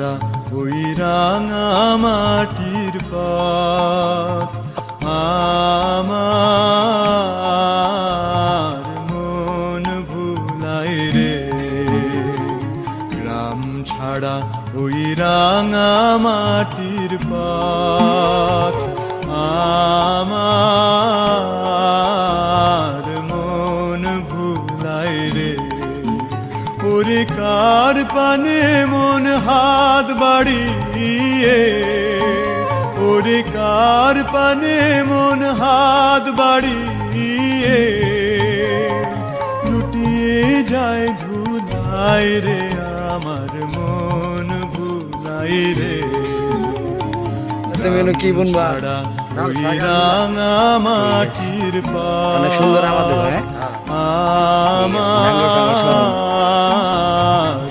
ছাড়া ওই রাঙা মাটির পথ আমার মন ভুলাই রে। গ্রাম ছাড়া ওই রাঙা মাটির পথ আমার মন ভুলাই রে। ওরে কার পানে মন হাত বাড়িয়ে, ওরে কার পানে মন হাত বাড়িয়ে লুটিয়ে যায় ধুলাই রে। আমার মন ভুলাই রে। তুমি কি বুনবা? ওই রাঙা মাটির পথ অনেক সুন্দর আমাদের আমার